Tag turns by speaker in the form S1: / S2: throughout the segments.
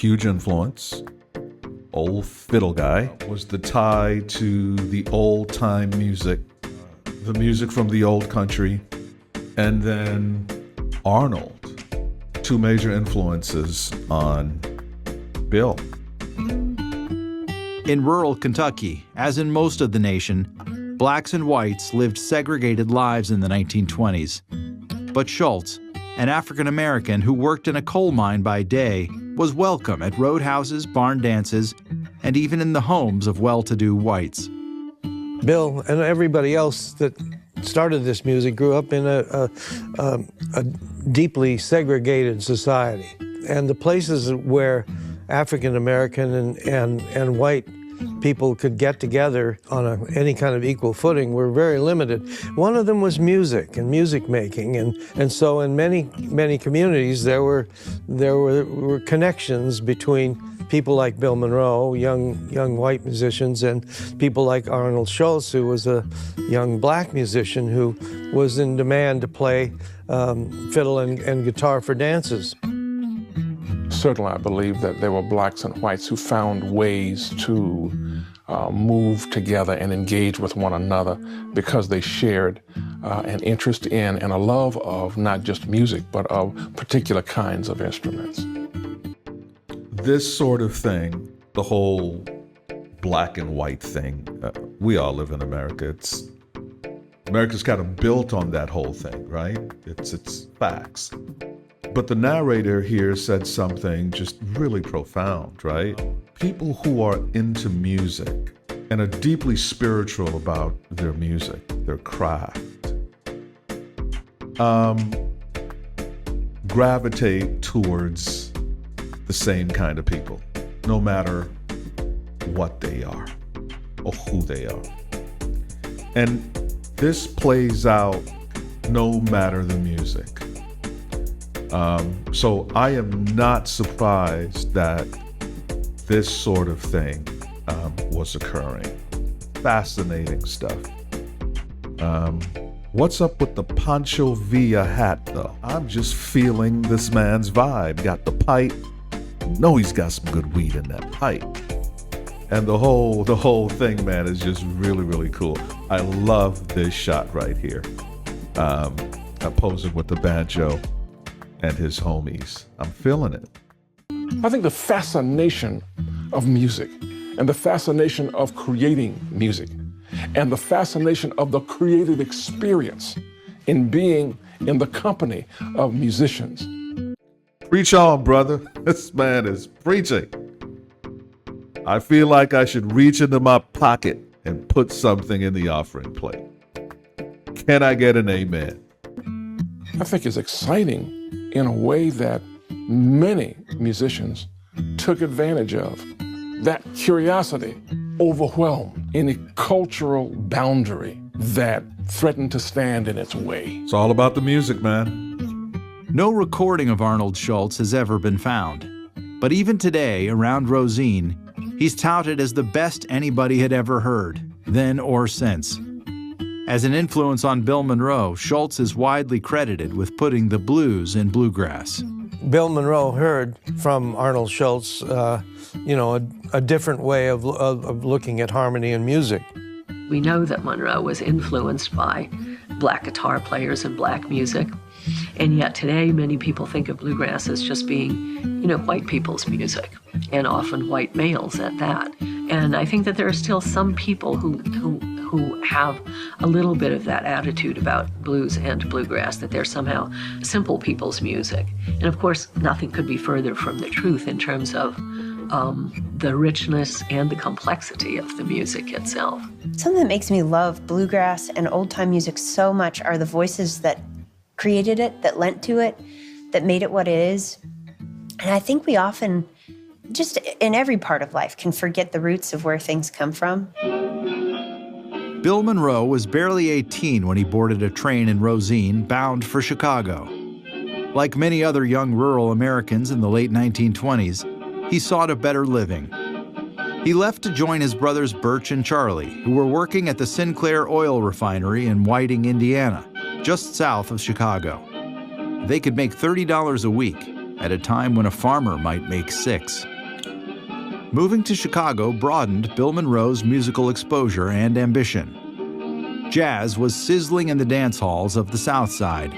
S1: huge influence. Old fiddle guy was the tie to the old-time music, the music from the old country. And then Arnold, two major influences on Bill.
S2: In rural Kentucky, as in most of the nation, blacks and whites lived segregated lives in the 1920s. But Schultz, an African-American who worked in a coal mine by day, was welcome at roadhouses, barn dances, and even in the homes of well-to-do whites.
S3: Bill and everybody else that started this music grew up in a deeply segregated society. And the places where African-American and white people could get together on any kind of equal footing were very limited. One of them was music and music making, and so in many communities there were connections between people like Bill Monroe, young white musicians, and people like Arnold Schultz, who was a young black musician who was in demand to play fiddle and guitar for dances.
S4: Certainly, I believe that there were blacks and whites who found ways to move together and engage with one another because they shared an interest in and a love of not just music, but of particular kinds of instruments.
S1: This sort of thing, the whole black and white thing, we all live in America. America's kind of built on that whole thing, right? It's facts. But the narrator here said something just really profound, right? People who are into music and are deeply spiritual about their music, their craft, gravitate towards the same kind of people, no matter what they are or who they are. And this plays out no matter the music. So I am not surprised that this sort of thing was occurring. Fascinating stuff. What's up with the Pancho Villa hat, though? I'm just feeling this man's vibe. Got the pipe. Know he's got some good weed in that pipe. And the whole thing, man, is just really, really cool. I love this shot right here. Posing with the banjo and his homies. I'm feeling it.
S4: I think the fascination of music and the fascination of creating music and the fascination of the creative experience in being in the company of musicians.
S1: Preach on, brother. This man is preaching. I feel like I should reach into my pocket and put something in the offering plate. Can I get an amen?
S4: I think it's exciting in a way that many musicians took advantage of. That curiosity overwhelmed any cultural boundary that threatened to stand in its way.
S1: It's all about the music, man.
S2: No recording of Arnold Schultz has ever been found. But even today, around Rosine, he's touted as the best anybody had ever heard, then or since. As an influence on Bill Monroe, Schultz is widely credited with putting the blues in bluegrass.
S3: Bill Monroe heard from Arnold Schultz, a different way of looking at harmony and music.
S5: We know that Monroe was influenced by black guitar players and black music. And yet today, many people think of bluegrass as just being, white people's music, and often white males at that. And I think that there are still some people who have a little bit of that attitude about blues and bluegrass, that they're somehow simple people's music. And of course, nothing could be further from the truth in terms of the richness and the complexity of the music itself.
S6: Something that makes me love bluegrass and old-time music so much are the voices that created it, that lent to it, that made it what it is. And I think we often, just in every part of life, can forget the roots of where things come from.
S2: Bill Monroe was barely 18 when he boarded a train in Rosine bound for Chicago. Like many other young rural Americans in the late 1920s, he sought a better living. He left to join his brothers Birch and Charlie, who were working at the Sinclair oil refinery in Whiting, Indiana, just south of Chicago. They could make $30 a week, at a time when a farmer might make 6. Moving to Chicago broadened Bill Monroe's musical exposure and ambition. Jazz was sizzling in the dance halls of the South Side.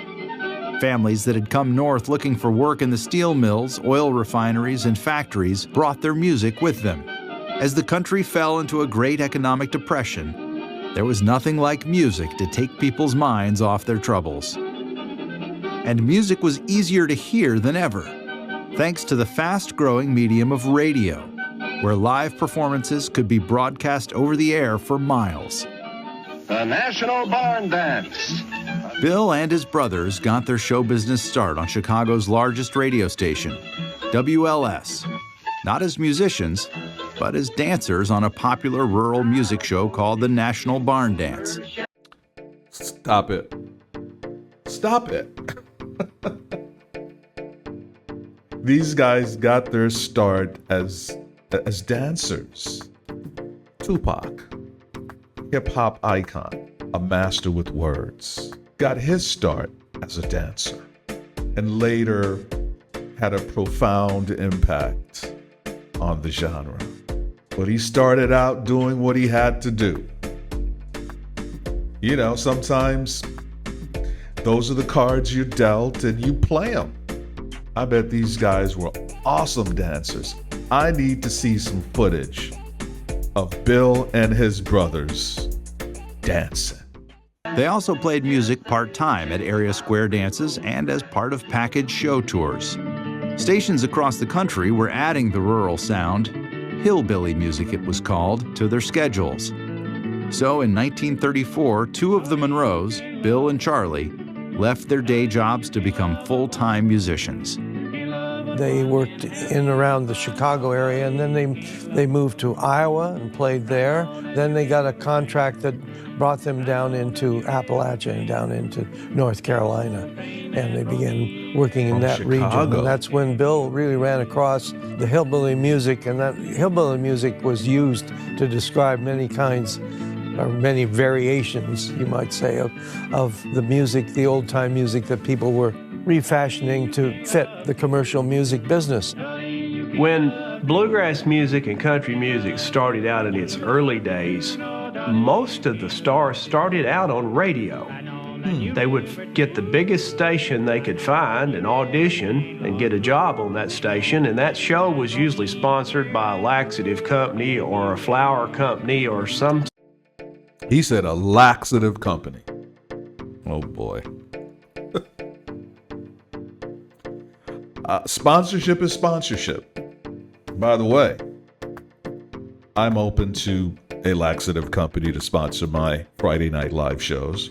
S2: Families that had come north looking for work in the steel mills, oil refineries, and factories brought their music with them. As the country fell into a great economic depression, there was nothing like music to take people's minds off their troubles. And music was easier to hear than ever, thanks to the fast-growing medium of radio, where live performances could be broadcast over the air for miles.
S7: The National Barn Dance.
S2: Bill and his brothers got their show business start on Chicago's largest radio station, WLS, not as musicians, but as dancers on a popular rural music show called the National Barn Dance.
S1: Stop it. Stop it. These guys got their start as dancers. Tupac, hip-hop icon, a master with words, got his start as a dancer and later had a profound impact on the genre. But he started out doing what he had to do. You know, sometimes those are the cards you're dealt and you play them. I bet these guys were awesome dancers. I need to see some footage of Bill and his brothers dancing.
S2: They also played music part-time at area square dances and as part of package show tours. Stations across the country were adding the rural sound, hillbilly music it was called, to their schedules. So in 1934, 2 of the Monroes, Bill and Charlie, left their day jobs to become full-time musicians.
S3: They worked in and around the Chicago area, and then they moved to Iowa and played there. Then they got a contract that brought them down into Appalachia and down into North Carolina. And they began working in that region. And that's when Bill really ran across the hillbilly music, and that hillbilly music was used to describe many kinds, or many variations, you might say, of the music, the old-time music that people were refashioning to fit the commercial music business.
S8: When bluegrass music and country music started out in its early days, most of the stars started out on radio. They would get the biggest station they could find and audition and get a job on that station, and that show was usually sponsored by a laxative company or a flour company or some.
S1: He said a laxative company. Oh boy. Sponsorship is sponsorship. By the way, I'm open to a laxative company to sponsor my Friday night live shows,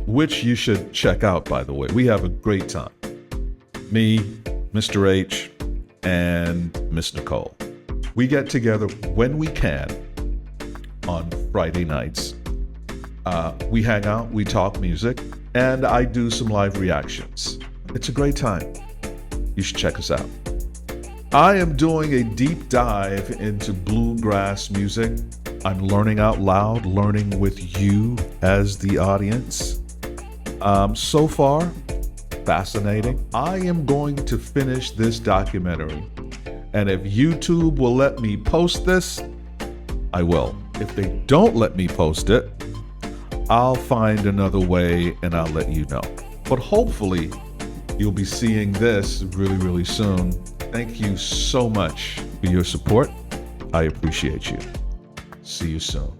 S1: which you should check out, by the way. We have a great time. Me, Mr. H, and Miss Nicole. We get together when we can on Friday nights. We hang out, we talk music, and I do some live reactions. It's a great time. You should check us out. I am doing a deep dive into bluegrass music. I'm learning out loud, learning with you as the audience. So far, fascinating. I am going to finish this documentary, and if YouTube will let me post this, I will. If they don't let me post it, I'll find another way and I'll let you know. But hopefully, you'll be seeing this really, really soon. Thank you so much for your support. I appreciate you. See you soon.